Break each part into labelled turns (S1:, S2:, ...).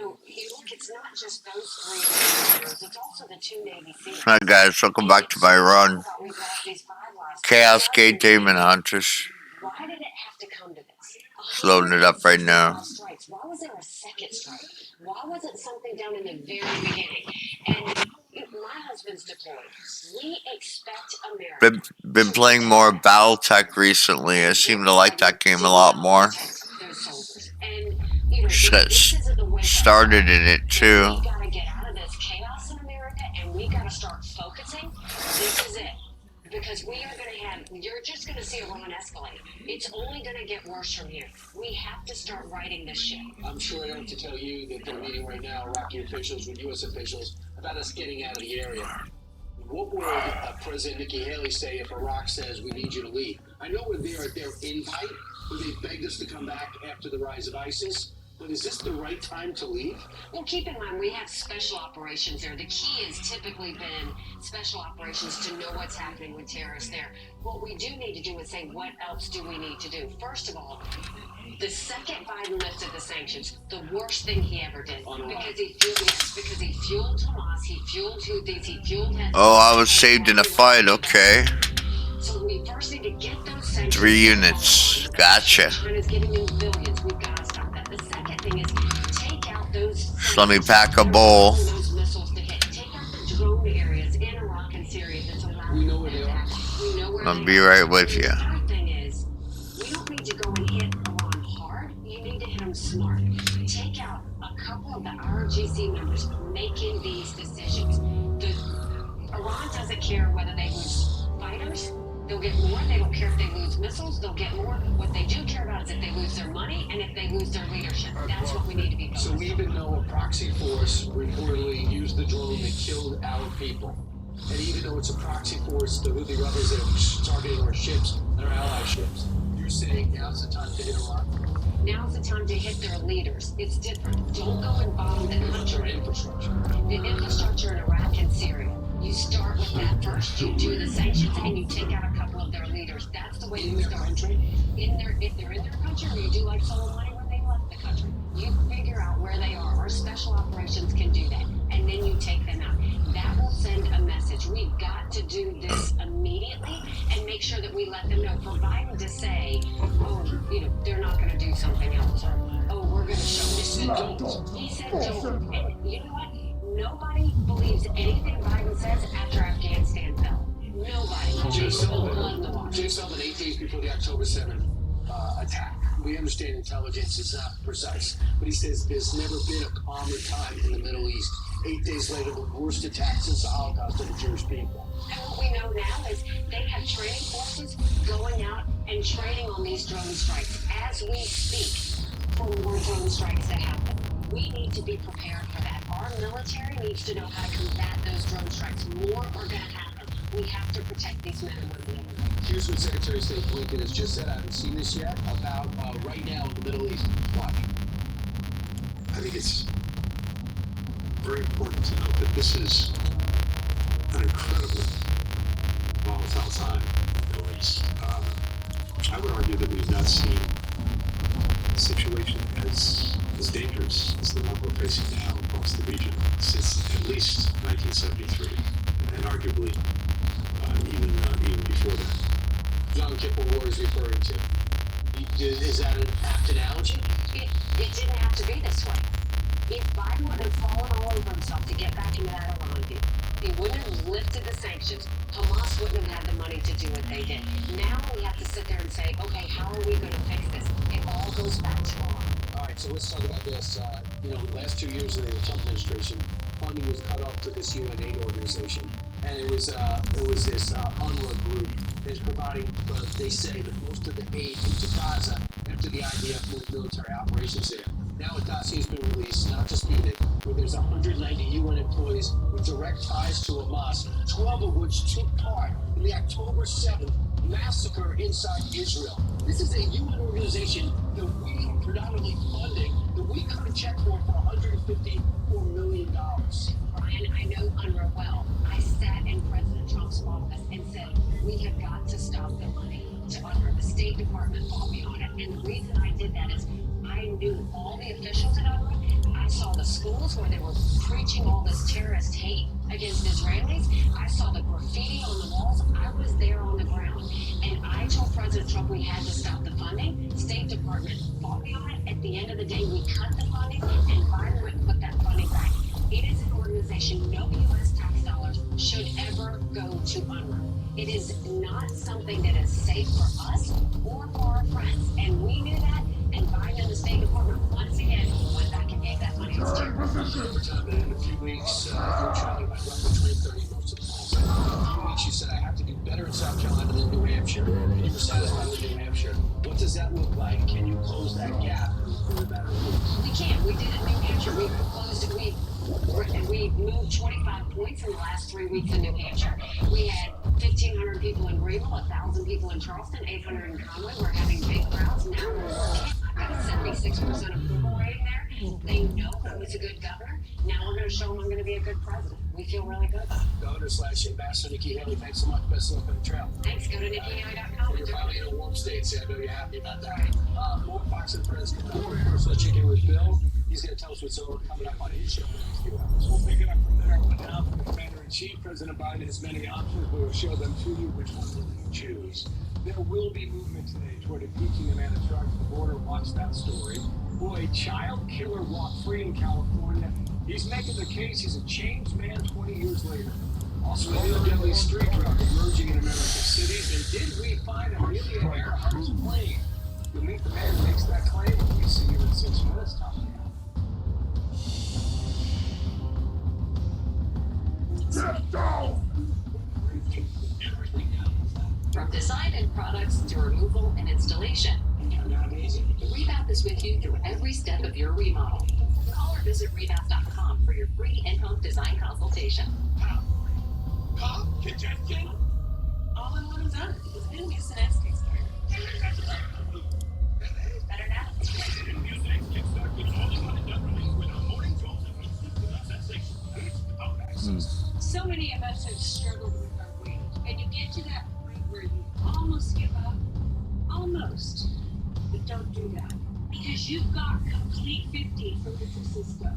S1: look, it's not just those three members, it's also the two Navy SEALs.
S2: Hi guys, welcome back to my run. Chaos Gate Daemon Hunters.
S1: Why did it have to come to this?
S2: Just loading it up right now.
S1: Why was there a second strike? Why wasn't something done in the very beginning? And my husband's deployed. We expect America.
S2: Been playing more Battletech recently. I seem to like that game a lot more. Started in it too.
S1: We gotta get out of this chaos in America, and we gotta start focusing. This is it. Because we are going to have, you're just going to see Iran escalate. It's only going to get worse from here. We have to start righting this ship.
S3: I'm sure I don't have to tell you that they're meeting right now, Iraqi officials with U.S. officials, about us getting out of the area. What would President Nikki Haley say if Iraq says we need you to leave? I know we're there at their invite, where they begged us to come back after the rise of ISIS. But is this the right time to leave?
S1: Well, keep in mind, we have special operations there. The key has typically been special operations to know what's happening with terrorists there. What we do need to do is say, what else do we need to do? First of all, the second Biden lifted the sanctions, the worst thing he ever did. Because he fueled Hamas, he fueled Houthis, he fueled Hezbollah.
S2: Oh, I was saved in a fight, okay.
S1: So we first need to get those sanctions.
S2: 3 units, gotcha.
S1: China's giving them billions. We've got to stop that. The second thing is take out those.
S2: So let me pack a bowl.
S1: Those missiles to hit. Take out the drone areas in Iraq and Syria that's allowing.
S3: We know where they are.
S1: We know where
S2: I'll be right with you.
S1: The third thing is, we don't need to go and hit Iran hard. You need to hit them smart. Take out a couple of the RGC members making these decisions. Iran doesn't care whether they lose fighters. They'll get more. They don't care if they lose missiles. They'll get more. What they do care about is if they lose their money and if they lose their leadership. That's what we need to be focused on.
S3: So even though a proxy force reportedly used the drone that killed our people, and even though it's a proxy force, the Houthi rebels that are targeting our ships and our ally ships, you're saying now's the time to hit Iran?
S1: Now's the time to hit their leaders. It's different. Don't go and bomb the country.
S3: Infrastructure.
S1: The infrastructure in Iraq and Syria. You start with that first. You do the sanctions and you take out a couple of their leaders. That's the way you start. If they're in their country, or you do like Soleimani when they left the country. You figure out where they are. Our special operations can do that, and then you take them out. That will send a message. We've got to do this immediately and make sure that we let them know. For Biden to say, oh, they're not going to do something else, or oh, we're going to show this. He said don't. And you know what? Nobody believes anything Biden says after Afghanistan fell. Nobody.
S3: Jay Sullivan, 8 days before the October 7th attack. We understand intelligence is not precise, but he says there's never been a calmer time in the Middle East. 8 days later, the worst attack since the Holocaust of the Jewish people.
S1: And what we know now is they have training forces going out and training on these drone strikes as we speak for more drone strikes that happen. We need to be prepared for that. Our military needs to know how to combat those drone strikes. More are going to happen. We have to protect these men and women.
S3: Here's what Secretary of State Blinken has just said. I haven't seen this yet about right now in the Middle East. Watch.
S4: I think it's very important to note that this is an incredibly volatile time in the Middle East. I would argue that we've not seen a situation as dangerous as the one we're facing now across the region since at least 1973, and arguably even before that.
S3: Yom Kippur War is referring to. Is that an apt analogy?
S1: It didn't have to be this way. If Biden would have fallen all over himself to get back into that Iran deal, he wouldn't have lifted the sanctions. Hamas wouldn't have had the money to do what they did. Now we have to sit there and say, okay, how are we going to fix this? It all goes back to Iran.
S3: All right, so let's talk about this. The last 2 years of the Trump administration, funding was cut off to this UN aid organization, and it was this Armoured group that's providing, they say, that most of the aid into Gaza after the IDF moved military operations there. Now a dossier has been released, not disputed, where there's 190 UN employees with direct ties to Hamas, 12 of which took part in the October 7th massacre inside Israel. This is a UN organization that we are predominantly funding, that we cut a check for $154 million.
S1: Brian, I know UNRWA well. I sat in President Trump's office and said, we have got to stop the money to UNRWA. The State Department fought me on it. And the reason I did that is I knew all the officials at UNRWA. I saw the schools where they were preaching all this terrorist hate against Israelis. I saw the graffiti on the walls. I was there on the ground. And I told President Trump we had to stop the funding. State Department fought me on it. At the end of the day, we cut the funding, and Biden went and put that funding back. It is an organization no U.S. tax dollars should ever go to UNRWA. It is not something that is safe for us or for our friends. And we knew that, and Biden and the State Department once again went back and gave that money to terrorists.
S3: Overtime, and in a few weeks, you were chatting about roughly 2030 most of the time. In a few weeks, you said, I have to do better in South Carolina than New Hampshire. And you were satisfied with New Hampshire. What does that look like? Can you close that gap for the better?
S1: We can. We did it in New Hampshire. We closed it. We moved 25 points in the last 3 weeks in New Hampshire. We had 1,500 people in Greenville, 1,000 people in Charleston, 800 in Conway. We're having big crowds. Now we're working. I've got a 76% approval rating there. They know I was a good governor. Now we're going to show them I'm going to be a good president. We feel really good.
S3: Governor/Ambassador Nikki Haley, thanks so much. Best of luck on the trail.
S1: Thanks. Go to NikkiHaley.com.
S3: You're finally in a warm state, so I know you're happy about that. More Fox and Friends coming up. First, let's check in with Bill. He's going to tell us what's coming up on his show in the next few hours.
S5: We'll pick it up from there. But now, from the Commander-in-Chief, President Biden has many options. We'll show them to you. Which one will you choose? There will be movement today toward impeaching the man in charge of the border. Watch that story. Boy, child killer walked free in California. He's making the case he's a changed man 20 years later. Also, a new deadly street drug emerging in American cities. And did we find Amelia Earhart's plane? You'll meet the man who makes that claim when we see you in 6 minutes. Tom.
S1: From design and products to removal and installation, Revamp is with you through every step of your remodel. Call or visit revamp.com for your free in-home design consultation.
S5: Congestion?
S1: All in one zone. It's new Mucinex Kickstarter. Better now?
S5: Mucinex Kickstarter all in one zone with a morning jolt of instant sensation.
S1: So many of us have struggled with our weight, and you get to that point where you almost give up. Almost. But don't do that. Because you've got Complete 50 from Nutrisystem.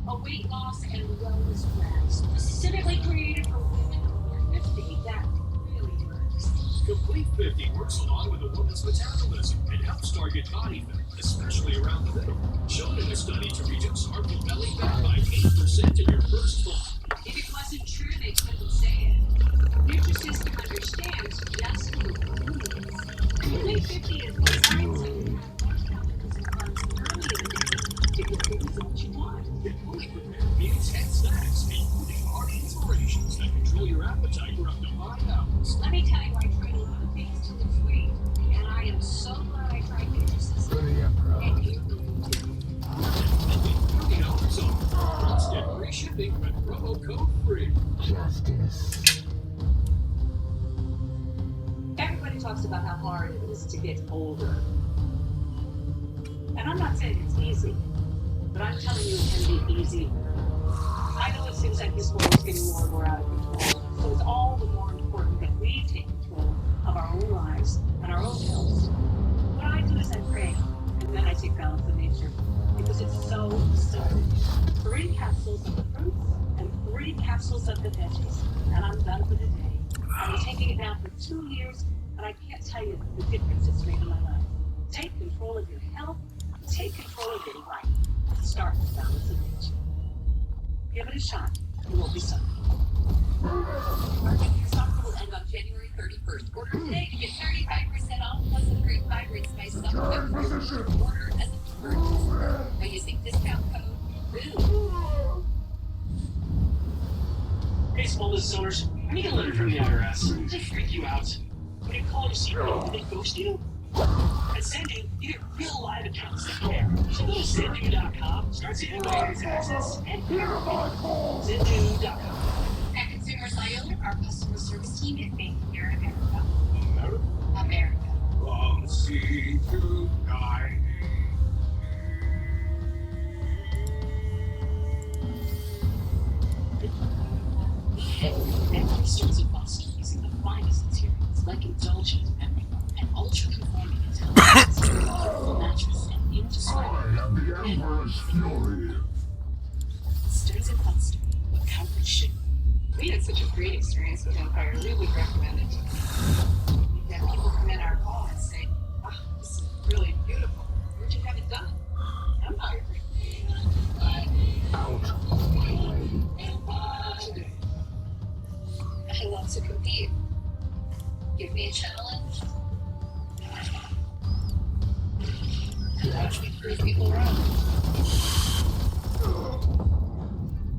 S1: A weight loss and wellness brand specifically created for women over 50 that really works.
S5: Complete 50 works along with a woman's metabolism and helps target body fat, especially around the middle. Shown in a study to reduce harmful belly fat by 8% in your first month.
S1: If it wasn't true, they couldn't say it. Nutrisystem understands just who it is. Complete 50 is designed so you have more calories and carbs early in the day to get the results you want.
S5: It fully prepared meals and snacks, including hearty inspirations that control your appetite for up to 5 hours.
S1: Let me tell you, I tried a lot of things to lose weight, and I am so glad I tried Nutrisystem. And you will too.
S5: 30 hours off. Plus get free shipping with promo code FREE.
S1: Everybody talks about how hard it is to get older. And I'm not saying it's easy, but I'm telling you it can be easy. I know it seems like this world is getting more and more out of control, so it's all the more important that we take control of our own lives and our own health. What I do is I pray, and then I take balance of nature, because it's so simple. 3 capsules of the fruits and 3 capsules of the veggies, and I'm done for the day. I've been taking it now for 2 years, and I can't tell you the difference it's made in my life. Take control of your health, take control of your life. Start with balance of nature. Give it a shot. You won't be sorry.
S6: Your offer will end on January 31st. Order today to get 35% off plus a free vibrant spice supplement. Order as a purchase by using discount code BOO.
S3: Hey, small business owners, I need a letter from the IRS. They freak you out. When you call your CEO, they ghost you. At Zendu, you get real live accounts that care. So go to Zendu.com, start saving money on taxes, and Zendu.com.
S6: At Consumers Iota, our customer service team is based here in America. America.
S5: From sea to sky.
S6: Every starts in Boston using the finest materials like indulgent memory and ultra-conforming intelligence, powerful mattress and indescribable. such a great experience with Empire, we would recommend it. That people come in our call and say, "Wow, this is really beautiful. Where'd you have it done?" Empire.
S5: Out of my way.
S6: Today. I love to compete. Give me a challenge. And watch me prove people wrong.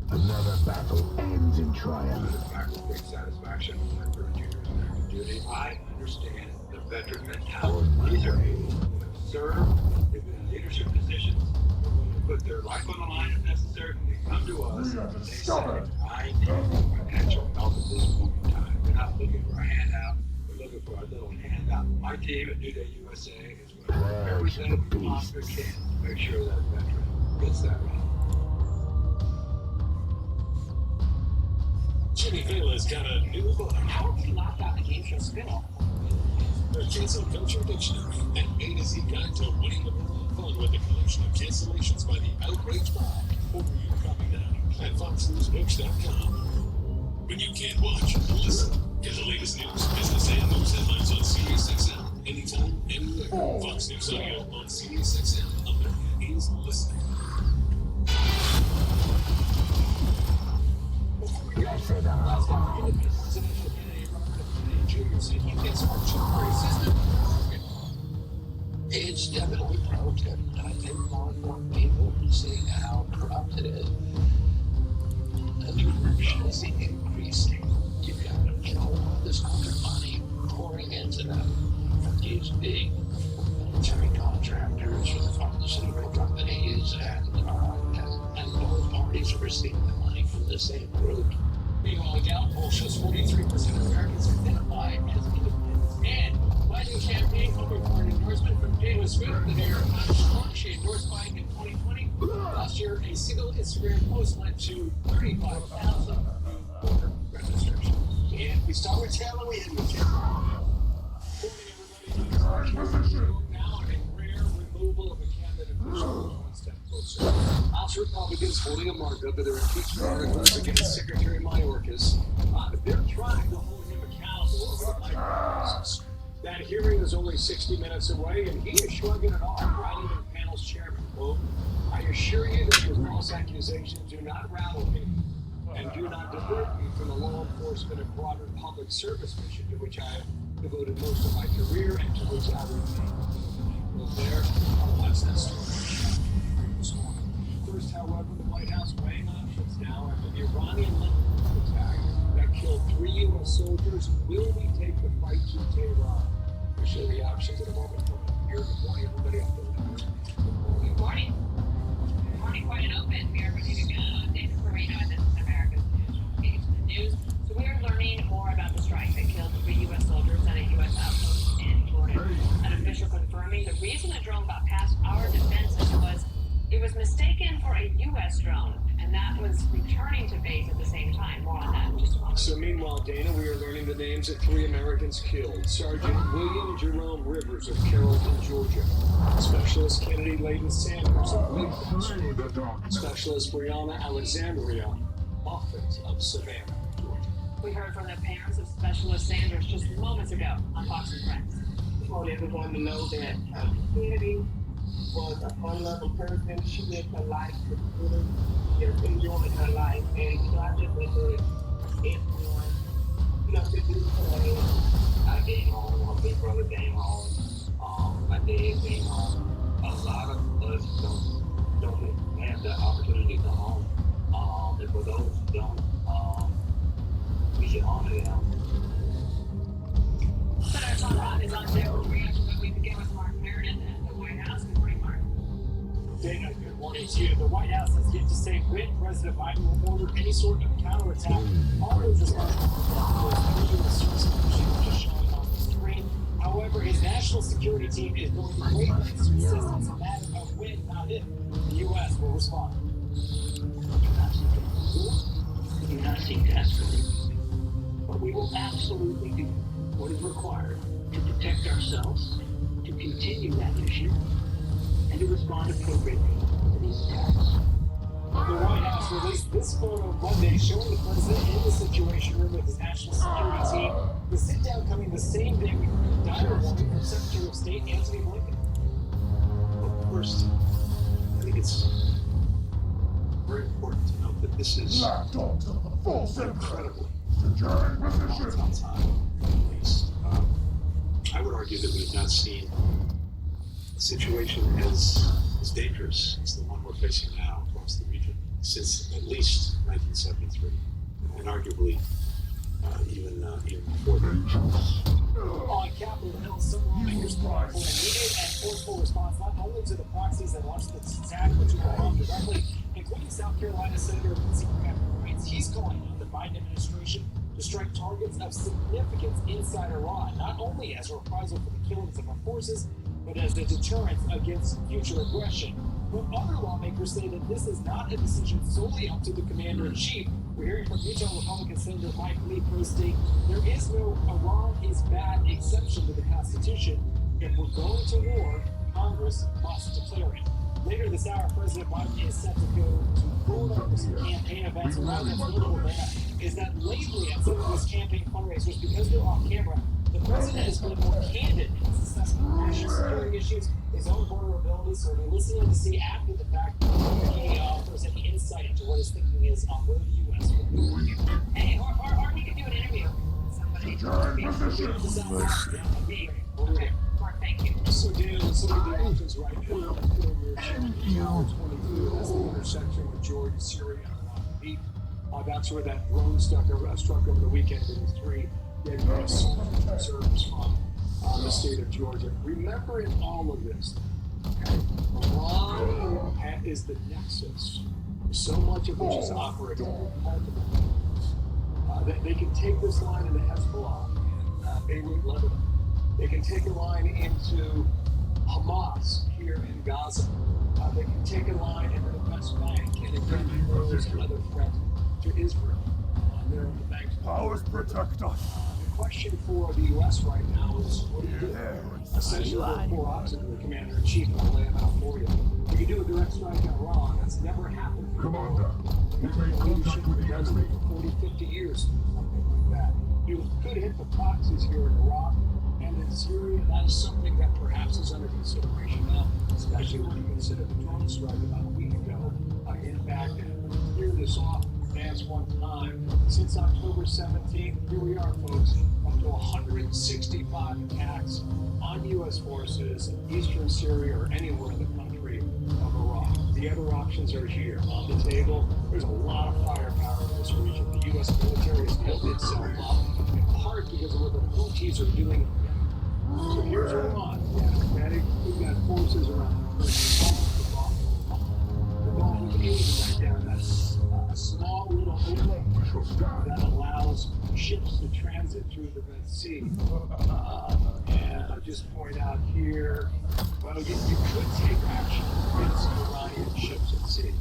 S5: Another battle ends in triumph.
S4: Back with great satisfaction with my current juniors and active duty. I understand the veteran mentality. These are people who have served, they've been in leadership positions, they're willing to put their life on the line if necessary. They come to us and they say, I need financial help at this point in time. They're not looking for a handout, they're looking for a little handout. My team at New Day USA is going to do everything we possibly can to make sure that veteran gets that right.
S5: Jimmy Vela's got a new book.
S6: How have we locked out the game show spin-off?
S5: The Cancel Culture Dictionary, an A to Z guide to winning the world of fun with a collection of cancellations by the outraged mob. Order your copy now at foxnewsbooks.com. When you can't watch, listen. Get the latest news, business, and news headlines on SiriusXM. Anytime, anywhere. Fox News Audio on SiriusXM. America is listening.
S3: It's definitely broken. I think more and more people are seeing how corrupt it is. The corruption is increasing. You've got, all this corporate money pouring into them from these big military contractors for the pharmaceutical companies, and both parties are receiving the money from the same group.
S5: Meanwhile, a Gallup poll shows 43% of Americans identify as independents. And Biden campaign hoping for an endorsement from Taylor Swift, the mayor of Congress. She endorsed Biden in 2020. Last year, a single Instagram post led to 35,000 new voter registrations. And we start with Taylor, we end with Taylor. Morning, everybody. Now, a rare removal of a cabinet official one step closer. House Republicans holding a markup of their impeachment articles against Secretary Mayorkas. They're trying to hold him accountable over the micro. That hearing is only 60 minutes away, and he is shrugging it off, writing to the panel's chairman, quote, I assure you that your false accusations do not rattle me and do not divert me from the law enforcement and broader public service mission to which I have devoted most of my career and to which I remain. Well, there, I'll watch that story this morning. First, however, the White House weighing options now after the Iranian attack that killed 3 U.S. soldiers. Will we take the fight to Tehran? We'll show the options in a moment. Here, good morning, everybody. Out there.
S6: Good morning. Good morning, quite an open. We are ready to go. David Farina, and this is America's News. Engage the news. So we are learning more about the strike that killed 3 U.S. soldiers at a U.S. outpost in Florida. An official confirming the reason the drone got past our defenses was it was mistaken for a U.S. drone, and that was returning to base at the same time. More on that in just a moment.
S3: So meanwhile, Dana, we are learning the names of 3 Americans killed. Sergeant William Jerome Rivers of Carrollton, Georgia. Specialist Kennedy Layden Sanders of Lakeland. Specialist Brianna Alexandria Moffett of Savannah, Georgia.
S6: We heard from the parents of Specialist Sanders just moments ago on Fox and Friends.
S7: I want everyone to know that Kennedy was a fun-loving person. She lived her life with really just enjoying her life. And, I just encourage everyone, to do today. I came home, my big brother came home, my dad came home. A lot of us don't have the opportunity to come home. And for those who don't, we should honor them.
S6: Senator Tom Cotton is on deck with reaction, but we begin with Mark Meredith at the White House. Good morning, Mark.
S5: Dana, good morning to you. The White House has yet to say when President Biden will order any sort of counterattack. All those responsible for the U.S. service just showing on the screen. However, his national security team is going to great lengths to insist it's a matter of when, not if, the U.S. will respond.
S7: We do not seek to escalate, but we will absolutely do what is required to protect ourselves, to continue that mission, and to respond appropriately to these attacks.
S5: The White House House released this photo Monday showing the president in the Situation Room with his national security team. The sit-down coming the same day we heard a dire warning from Secretary of State Antony Blinken.
S4: Well, first, I think it's very important to note that this is incredibly volatile time, at least. I would argue that we've not seen a situation as dangerous as the one we're facing now across the region since at least 1973, and arguably even before that.
S5: On Capitol Hill, some lawmakers called for an immediate and forceful response not only to the proxies that launched the attack, but to Iran directly, including South Carolina Senator Lindsey Graham, who writes he's calling on the Biden administration to strike targets of significance inside Iran, not only as a reprisal for the killings of our forces, but as a deterrent against future aggression. But other lawmakers say that this is not a decision solely up to the commander-in-chief. We're hearing from Utah Republican Senator Mike Lee posting, there is no Iran is bad exception to the Constitution. If we're going to war, Congress must declare it. Later this hour, President Biden is set to go to Florida for some campaign events. And one that's notable there is that lately at some of his campaign fundraisers, because they're off camera, the president has been more candid in his assessment of national security issues, his own vulnerabilities, so we're listening to see after the fact he offers any insight into what his thinking is on where the U.S. will be. Hey, or he could do an interview with somebody. Mark, thank you. So, Dan, some of the options right now, Tower 22, that's the intersection with Georgia, Syria, and Beat. That's where that drone struck over the weekend with these three dead soldiers reserves from the state of Georgia. Remember in all of this, Iran is the nexus. So much of which is operating multiple ways. They can take this line into Hezbollah and Beirut, Lebanon. They can take a line into Hamas here in Gaza. They can take a line into the West Bank and again pose another threat to Israel. They're on the banks.
S8: Powers protect us.
S5: The question for the U.S. right now is what do you do? Essentially, there are four options for the commander-in-chief, and I'll lay them out for you. We can do a direct strike on Iran. That's never happened before.
S8: Commander, we made contact with the enemy.
S5: For 40, 50 years, something like that. You could hit the proxies here in Iraq and in Syria. That is something that perhaps is under consideration now, especially when you consider the drone strike about a week ago in Baghdad. To clear this off, advance one time. Since October 17th, here we are, folks, up to 165 attacks on U.S. forces in eastern Syria or anywhere in the country of Iraq. The other options are here on the table. There's a lot of firepower in this region. The U.S. military has built itself up, in part because of what the Houthis are doing. So here's Iran. We've got forces around the Gulf of Aden right down that small little opening that allows ships to transit through the Red Sea. And I'll just point out here, well, you could take action against Iranian ships at sea.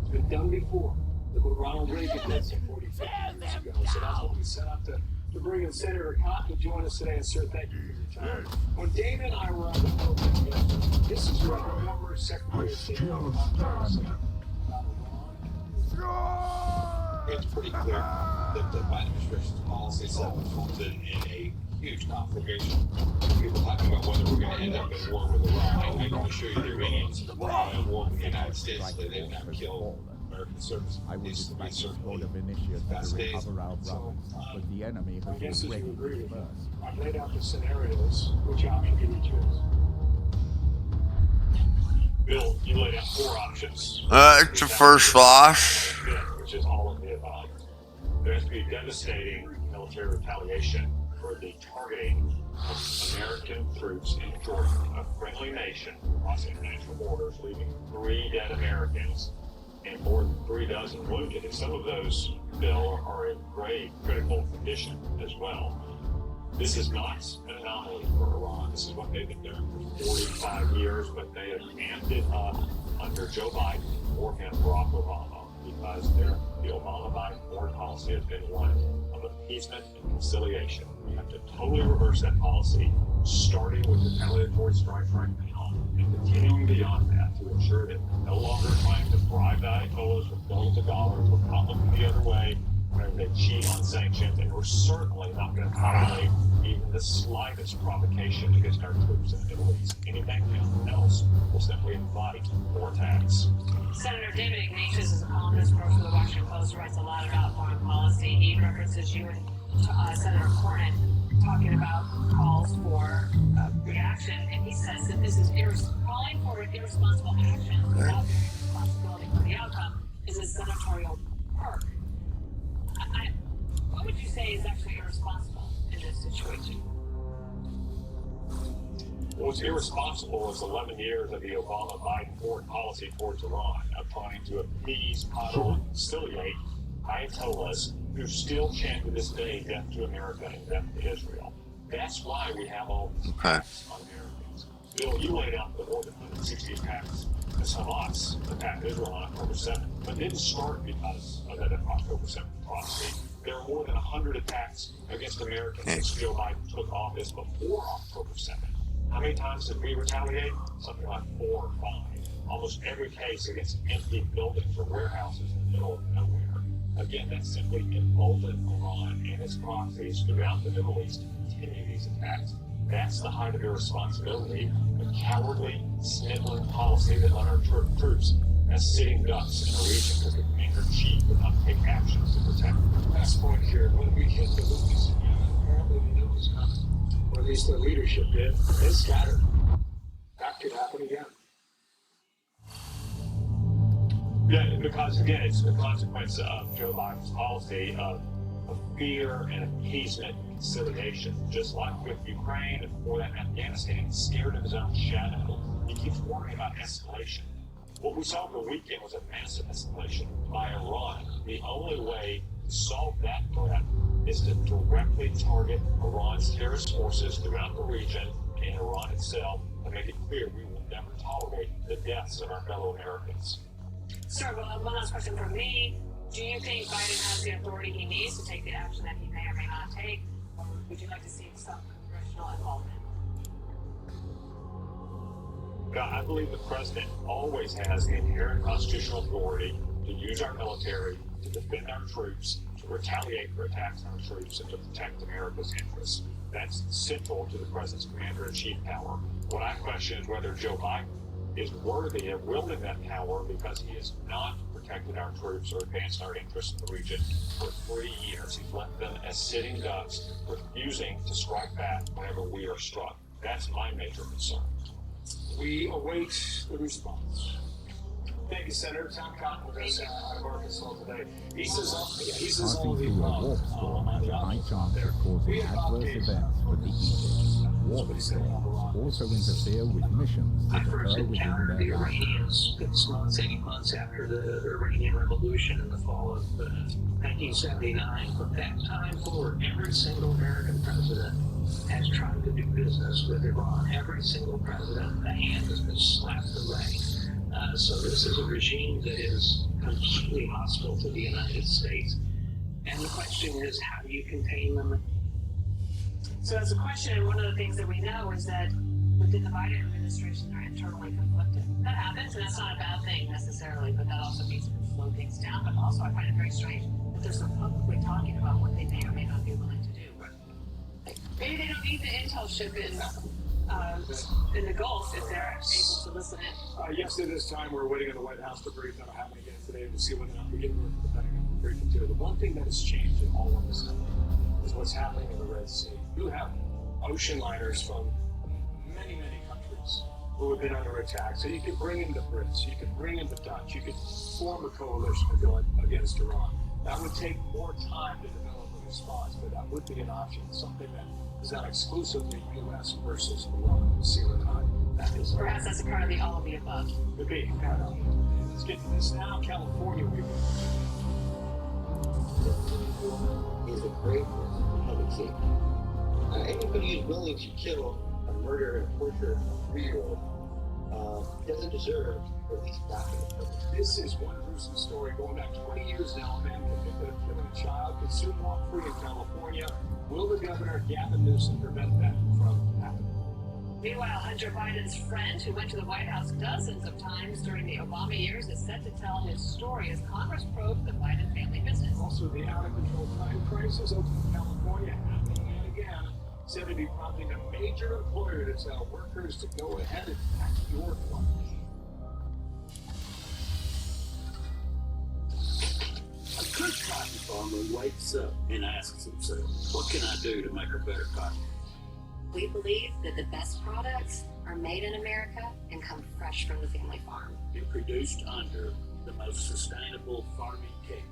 S5: It's been done before. Look what Ronald Reagan did some 40, 50 years ago. So that's what we set up to bring in Senator Cotton to join us today. And sir, thank you for your time. When Dave and I were on the program yesterday, this is what the former Secretary of State
S9: it's pretty clear that the Biden administration's policies have resulted in a huge conflagration. People talking about whether we're going to end up in war with Iran. I can assure you the Iranians are in war with the United States. They will not kill American service.
S8: I will dispatch a squad of initiates to recover our brothers, but the enemy
S5: I guess
S8: has
S5: as you
S8: already
S5: agree with me,
S8: dispersed.
S5: I've laid out the scenarios. Which option do you choose?
S4: Bill, you laid out four options.
S2: It's a first loss.
S4: Which is all of the above. There has to be devastating military retaliation for the targeting of American troops in Georgia, a friendly nation across international borders, leaving 3 dead Americans and more than 3 dozen wounded. And some of those, Bill, are in grave critical condition as well. This is not an anomaly for Iran. This is what they've been doing for 45 years, but they have amped it up under Joe Biden or Barack Obama because the Obama-Biden foreign policy has been one of appeasement and conciliation. We have to totally reverse that policy, starting with retaliatory strikes right now and continuing beyond that to ensure that we're no longer trying to bribe the Ayatollahs with billions of dollars
S9: that they cheat unsanctioned, and we're certainly not going to tolerate even the slightest provocation against our troops in the Middle East. Anything else will simply invite more attacks.
S1: Senator David Ignatius is a columnist, works for the Washington Post, who writes a lot about foreign policy. He references you and Senator Cornyn talking about calls for reaction, and he says that this is calling for irresponsible action without responsibility for the outcome is a senatorial perk. What would you say is actually irresponsible in this situation?
S9: What's irresponsible is 11 years of the Obama-Biden foreign policy towards Iran, of trying to appease, coddle, and conciliate Ayatollahs who still chant to this day death to America and death to Israel. That's why we have all these attacks on Americans. Bill, you laid out the more than 160 attacks as Hamas attacked Israel on October 7th, but didn't start because of that October 7th atrocity. There are more than 100 attacks against Americans since Joe Biden took office before October 7th. How many times did we retaliate? Something like 4 or 5. Almost every case against empty buildings or warehouses in the middle of nowhere. Again, that's simply emboldened Iran and its proxies throughout the Middle East to continue these attacks. That's the height of irresponsibility, a cowardly, sniveling policy that led our troops as sitting ducks in a region because the commander-in-chief would not take action to protect them.
S3: Last point here, when we hit the Lucas, apparently we knew it was coming. Or at least the leadership did. They scattered. That could happen again.
S9: Yeah, because again, it's the consequence of Joe Biden's policy of fear and appeasement and conciliation. Just like with Ukraine and before that in Afghanistan, he's scared of his own shadow. He keeps worrying about escalation. What we saw over the weekend was a massive escalation by Iran. The only way to solve that threat is to directly target Iran's terrorist forces throughout the region and Iran itself and make it clear we will never tolerate the deaths of our fellow Americans.
S1: Sir, well, one last question from me. Do you think Biden has the authority he needs to take the action that he may or may not take? Or would you like to see some congressional involvement?
S9: I believe the president always has the inherent constitutional authority to use our military, to defend our troops, to retaliate for attacks on our troops, and to protect America's interests. That's central to the president's commander-in-chief power. What I question is whether Joe Biden is worthy of wielding that power because he has not protected our troops or advanced our interests in the region for 3 years. He's left them as sitting ducks, refusing to strike back whenever we are struck. That's my major concern.
S3: We await the response. Thank you, Senator. Tom Cotton with us out of Arkansas today. He says all of the
S8: Passing through a
S3: above
S8: warp storm
S3: on
S8: has
S3: the
S8: a high
S3: opposite
S8: chance
S3: there.
S8: of causing
S3: We have
S8: adverse
S3: updates.
S8: events for the Egypt. Warp storms also interfere with missions
S7: I
S8: that
S7: first
S8: occur within
S7: encountered the
S8: their life.
S7: Iranians 8 months after the Iranian Revolution in the fall of 1979. From that time forward, every single American president has tried to do business with Iran. Every single president, the hand has been slapped away. So this is a regime that is completely hostile to the United States. And the question is, how do you contain them?
S1: So that's a question, and one of the things that we know is that within the Biden administration, they're internally conflicted. That happens, and that's not a bad thing necessarily, but that also means we slow things down. But also, I find it very strange that they're so publicly talking about what they may or may not be willing to do. Like, maybe they don't need the intel ship in the Gulf if they're able to listen in.
S3: Yesterday this time, we were waiting in the White House to brief. That'll happen again today to see whether or not we get more from the Pentagon briefing too. The one thing that has changed in all of this is what's happening in the Red Sea. You have ocean liners from many, many countries who have been under attack. So you could bring in the Brits, you could bring in the Dutch, you could form a coalition to go against Iran. That would take more time to develop a response, but that would be an option, something that is not exclusively U.S. versus Iran. We'll see whether or not that is.
S1: Perhaps that's a part of the all of the above.
S3: Could be. Let's get to this now. California,
S10: is a great public safety. Anybody who's willing to kill a murder and torture a 3-year-old doesn't deserve or at least document purpose.
S3: This is one gruesome story going back 20 years now. A man convicted of killing a child could soon walk free in California. Will the governor, Gavin Newsom, prevent that from happening?
S1: Meanwhile, Hunter Biden's friend, who went to the White House dozens of times during the Obama years, is set to tell his story as Congress probes the Biden family business.
S3: Also
S5: Also, the out-of-control time crisis open in California happening yet again, said to be prompting a major employer to tell workers to go ahead and pack your lunch.
S3: A good coffee farmer wakes up and asks himself, what can I do to make a better coffee?
S1: We believe that the best products are made in America and come fresh from the family farm.
S3: And produced under the most sustainable farming techniques.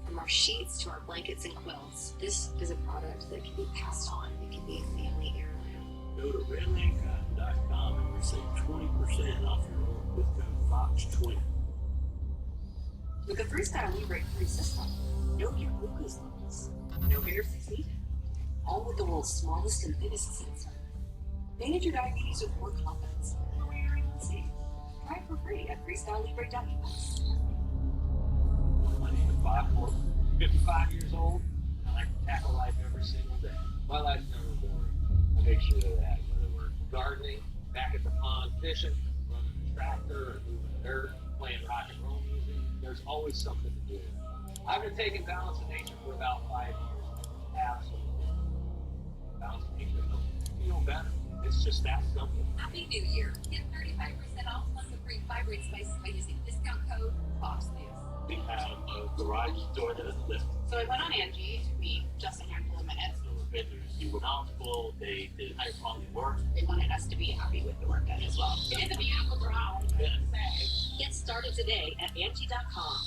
S1: From our sheets to our blankets and quilts, this is a product that can be passed on. It can be a family heirloom.
S3: Go to redlandcotton.com and receive 20% off your order with code FOX20.
S1: With the Freestyle Libre 3 system, no gear glucose levels, no varices needed. All with the world's smallest and thinnest sensor. Manage your diabetes with more confidence. Lower your A1C. Try it for free at freestylelibre.com.
S3: My name is Bob Porter, 55 years old, and I like to tackle life every single day. My life's never boring. I make sure of that. Whether we're gardening, back at the pond fishing, running a tractor, or moving dirt, playing rock and roll music, there's always something to do. I've been taking balance in nature for about 5 years. Absolutely. Balance in nature helps me feel better. It's just that simple.
S6: Happy New Year. Get 35% off plus a free vibrate spice by using discount code FOX News.
S3: We have a garage door that is lifted.
S6: So I went on Angie to meet just a handful of minutes.
S3: So the vendors, you were knowledgeable, they did high quality work.
S6: They wanted us to be happy with the work done as well. It is a beautiful garage.
S3: Yeah.
S1: Get started today at Angie.com.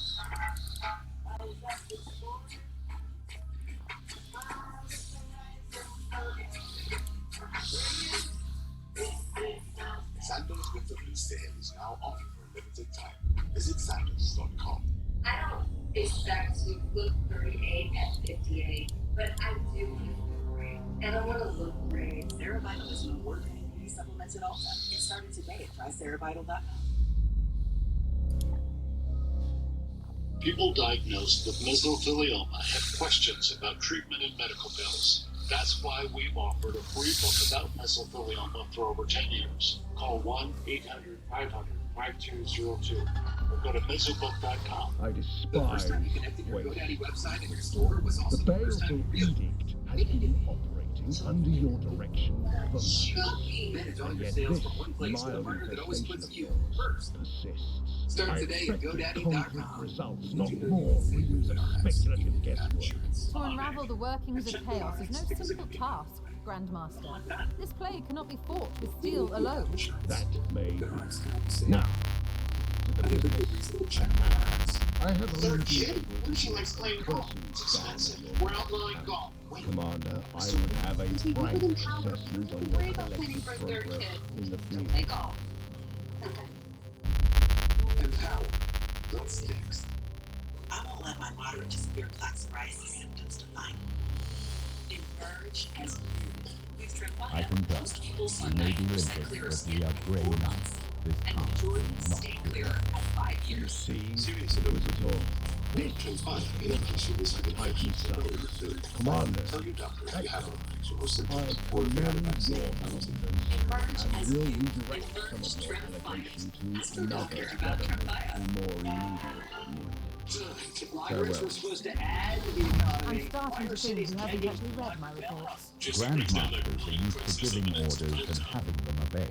S4: Sandals Winter Blues sale is now on for a limited time. Visit sandals.com.
S6: I don't expect to look 38 at 58, but I do look great. And I want to look great.
S1: Cerevital is an award-winning beauty supplements at Ulta. Get started today at trycerevital.com.
S4: People diagnosed with mesothelioma have questions about treatment and medical bills. That's why we've offered a free book about mesothelioma for over 10 years. Call 1-800-500-5202 or go to mesobook.com.
S8: I despise
S5: Connected your
S8: waste.
S5: GoDaddy website and your store was also
S8: The
S5: the first
S8: baleful
S5: time you really
S8: edict has been operating under your direction for months.
S5: manage all
S8: And
S5: your
S8: yet
S5: sales
S8: this
S5: from one place to the
S8: mild
S5: partner that always
S8: infestation
S5: puts
S8: of
S5: you
S8: yours
S5: first.
S8: persists.
S5: Start
S8: I
S5: today at
S8: expected
S5: GoDaddy.com.
S8: concrete results, not more reams of speculative guesswork.
S11: To unravel the workings of chaos is no simple task, Grandmaster. This plague cannot be fought with steel alone.
S8: That may be. Now, to the business. I have
S4: They're
S8: only
S4: kidding. Wouldn't you like playing golf? It's expensive. We're outlying golf.
S8: Commander, I would have a frank assessment on your collective progress in the field.
S6: Play golf.
S4: Empower. What's next?
S1: I won't let my moderate to severe plaque psoriasis symptoms define me. In purge as we've tried
S8: I can tell.
S1: most people
S8: We
S1: see
S8: may be
S1: 90%
S8: limited,
S1: clear
S8: but
S1: skin
S8: we are
S1: in
S8: brave
S1: 4
S8: enough.
S1: months,
S8: This
S1: and
S8: time,
S1: majority
S8: not
S1: stay
S8: clear.
S1: clear at 5
S8: You
S1: years.
S8: see,
S4: Seriously,
S8: it was at all.
S4: This transpires in case you risk infection.
S8: Commander,
S4: Tell your doctor if you have a infection or
S8: I
S4: symptoms or
S8: commend
S4: if you have a
S8: your
S4: vaccine.
S8: confidence
S1: Purge
S8: and
S1: as
S8: will
S1: you
S8: redirect some of
S1: emerge
S8: your
S1: strength
S8: allocation
S1: finders. Ask
S8: to
S1: your
S8: another
S1: doctor about
S8: government
S1: Tremfya.
S8: who more immediate need.
S5: Libraries were supposed to add to the economy.
S11: I'm starting to think you haven't actually read my reports.
S8: Grandmasters are used to giving orders and having them obeyed.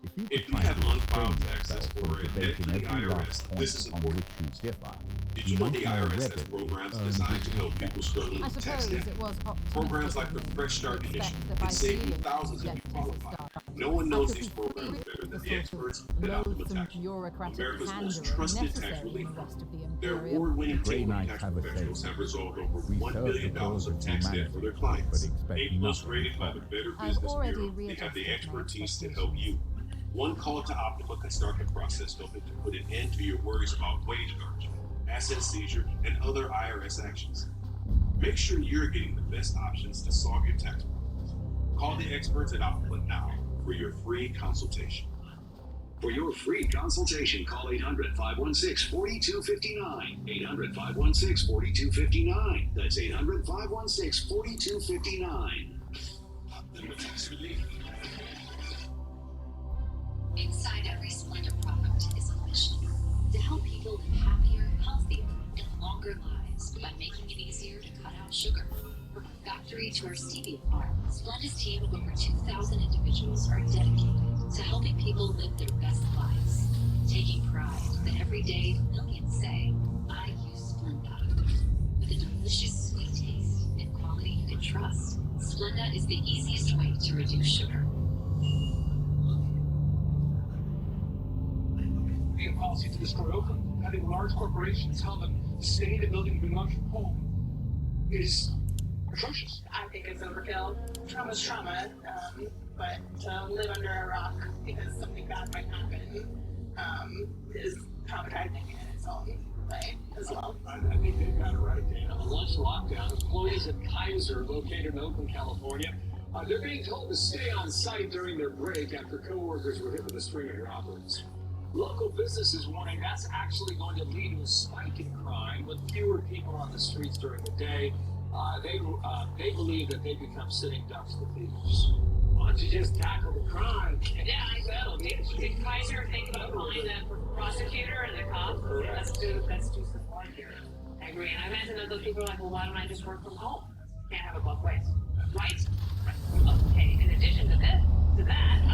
S8: If you could
S9: If you
S8: find
S9: have
S8: to restrain
S9: unfiled
S8: yourself
S9: access
S8: from
S9: for it,
S8: debating
S9: then the
S8: every last
S9: IRS,
S8: point
S9: this is
S8: on
S9: important.
S8: which you differ,
S9: Did
S8: you
S9: you know
S8: might
S9: the
S8: more
S9: IRS has
S8: readily
S9: programs
S8: earn
S9: designed to
S8: his
S9: help
S8: respect.
S9: people struggling
S11: I
S9: with tax
S11: suppose
S9: debt?
S11: it was
S9: Programs like the
S11: optimistic
S9: Fresh Start
S11: to
S9: Initiative
S11: expect that
S9: can
S11: by
S9: save you
S11: dealing
S9: thousands if you
S11: with
S9: qualify.
S11: start.
S9: No one knows
S11: I
S9: these
S11: could
S9: programs
S11: see
S9: better than
S11: the
S9: the
S11: sort
S9: experts
S11: of
S9: at Optima
S11: loathsome
S9: Tax.
S11: bureaucratic
S9: America's most
S11: pandering
S9: trusted tax
S11: necessary in
S9: relief
S11: the rest of the
S9: Their
S11: imperium.
S9: award-winning
S8: Grey
S9: team of
S8: Knights
S9: tax
S8: have a
S9: professionals
S8: saying.
S9: have resolved over
S8: We
S9: $1
S8: serve
S9: billion
S8: the cause
S9: of
S8: of
S9: tax debt for
S8: humanity,
S9: their clients.
S8: but expect
S9: A+
S8: nothing
S9: rated by the
S8: from it.
S9: Better
S11: I've
S9: Business
S11: already
S9: Bureau. They have the
S11: readjusted my
S9: expertise to help you. One call to Optima can start the process helping to put an end to your worries about wage garnishment, asset seizure, and other IRS actions. Make sure you're getting the best options to solve your tax problems. Call the experts at Optima now for your free consultation.
S12: For your free consultation, call 800-516-4259. 800-516-4259. That's 800-516-4259.
S4: Optima Tax Relief.
S6: Inside every Splendor product is a mission to help people live happier, healthier, and longer longer lives by making it easier to cut out sugar. From our factory to our stevia farm, Splenda's team of over 2,000 individuals are dedicated to helping people live their best lives, taking pride that every day millions say, I use Splenda. With a delicious sweet taste and quality you can trust, Splenda is the easiest way to reduce sugar.
S5: A policy to destroy Oakland, having large corporations tell them to stay in the building and not from home is atrocious.
S13: I think it's overkill. Trauma's trauma, but to live under a rock because something bad might happen is traumatizing in its own way as well.
S3: I think they've got it right, Dana. A lunch lockdown. Employees at Kaiser, located in Oakland, California, they're being told to stay on site during their break after co-workers were hit with a string of droppers. Local businesses warning that's actually going to lead to a spike in crime with fewer people on the streets during the day. They believe that they become sitting ducks to thieves. Why don't you just tackle the crime?
S13: Yeah, I will. Did Kaiser think about calling the prosecutor and the cops? That's too simple here. I agree. And I imagine that those people are like, well, why don't I just work from home? Can't have it both ways. Right? Okay, in addition to that,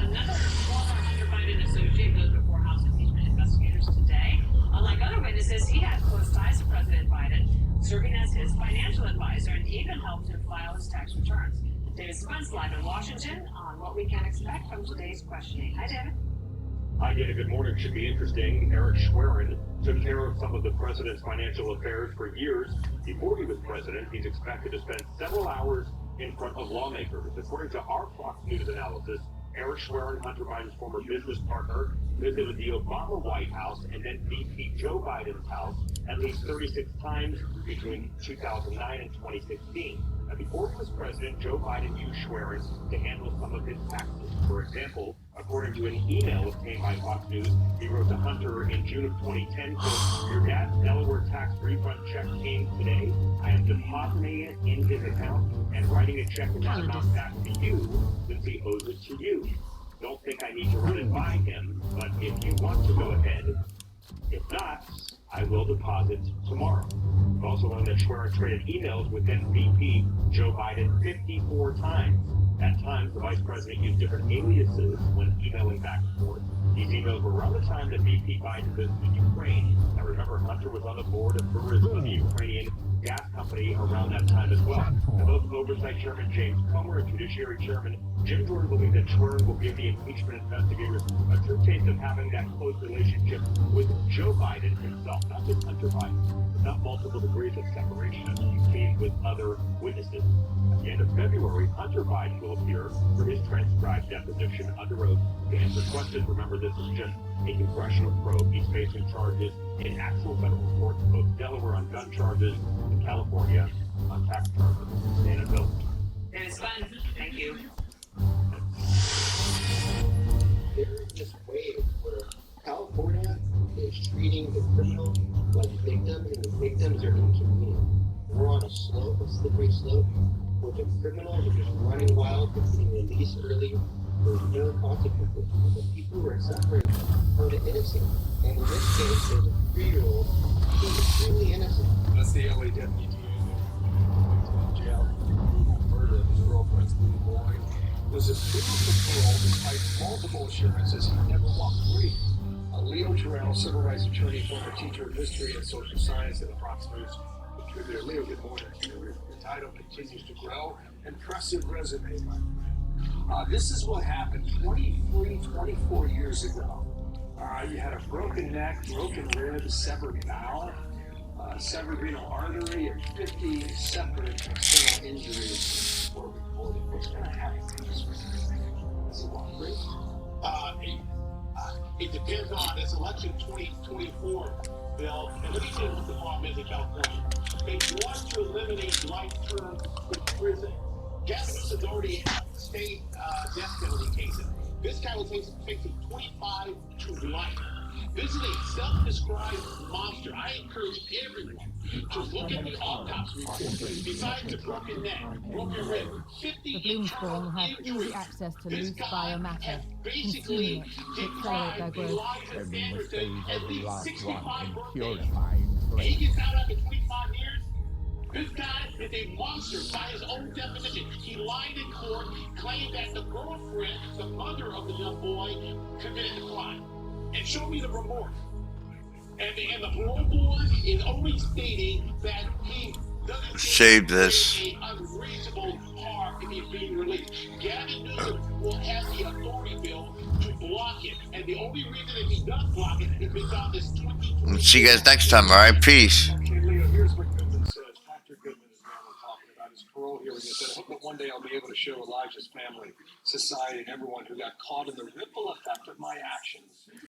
S13: another former Hunter Biden associate goes before House impeachment investigators today. Unlike other witnesses, he had close ties to President Biden, serving as his financial advisor and even helped him file his tax returns. David Spence live in Washington on what we can expect from today's questioning. Hi, David.
S9: Hi, Dana. Good morning. Should be interesting. Eric Schwerin took care of some of the president's financial affairs for years. Before he was president, he's expected to spend several hours in front of lawmakers. According to our Fox News analysis, Eric Schwerin, Hunter Biden's former business partner, visited the Obama White House and then VP Joe Biden's house at least 36 times between 2009 and 2016. Now, before he was president, Joe Biden used Schwerin to handle some of his taxes. For example, according to an email obtained by Fox News, he wrote to Hunter in June of 2010, quote, your dad's Delaware tax refund check came today. I am depositing it in his account and writing a check in that amount back to you since he owes it to you. Don't think I need to run it by him, but if you want to go ahead, if not, I will deposit tomorrow. We've also learned that Schwerin traded emails with then VP Joe Biden 54 times. At times, the vice president used different aliases when emailing back and forth. These emails were around the time that VP Biden visited Ukraine. Now remember, Hunter was on the board of tourism of the Ukrainian gas company around that time as well. And both Oversight Chairman James Comer and Judiciary Chairman Jim Jordan believe that Schwerin will give the impeachment investigators a true taste of having that close relationship with Joe Biden himself, not just Hunter Biden, but not multiple degrees of separation as we've seen with other witnesses. At the end of February, Hunter Biden will appear for his transcribed deposition under oath to answer questions. Remember, this is just a congressional probe. He's facing charges in actual federal courts, both Delaware on gun charges and California on tax charges. Dana Bill.
S13: It was fun. Thank you.
S10: There's this wave where California is treating the criminal like victims, and the victims are inconvenient. We're on a slope, a slippery slope, where the criminals are just running wild and being released early. There's no consequences. The people who are suffering are the innocent. And in this case, there's a 3-year-old who's extremely innocent.
S5: That's the LA deputy in jail. Murder of his girlfriend's little boy. Was approved for parole despite multiple assurances he never walked free. Leo Terrell, civil rights attorney, former teacher of history and social science at the Fox News contributor. Leo, good morning. Your title continues to grow. Impressive resume, my friend. This is what happened 24 years ago. You had a broken neck, broken rib, severed bowel, severed renal artery, and 50 separate external injuries were reported. What's going to happen to this? Is it walk free?
S4: It depends on this election 2024, Bill. And let me tell you what the problem is in California. They want to eliminate life term in prison. Gavin Newsom's already state death penalty cases. This guy was facing 25 to life. This is a self-described monster. I encourage everyone to look at the autopsy report. Besides the broken neck, broken rib, 50
S11: The Bloomsbury have easy access to loose biomatter, consuming it to accelerate their growth.
S4: He gets out after 25
S3: a monster by his own definition. He lied in court, claimed that the girlfriend, the mother of the young boy, committed the crime. And show me the report. And the parole board is only stating that he doesn't
S2: Save this.
S3: a unreasonable harm if he's being released. Gavin Newsom will have the authority bill to block it. And the only reason that he does block it is because it's 2020.
S2: See you guys next time, alright? Peace.
S5: Okay, Leo, here's what Goodman says. Patrick Goodman is now talking about his parole hearing. He said, I hope that one day I'll be able to show Elijah's family, society, and everyone who got caught in the ripple effect of my actions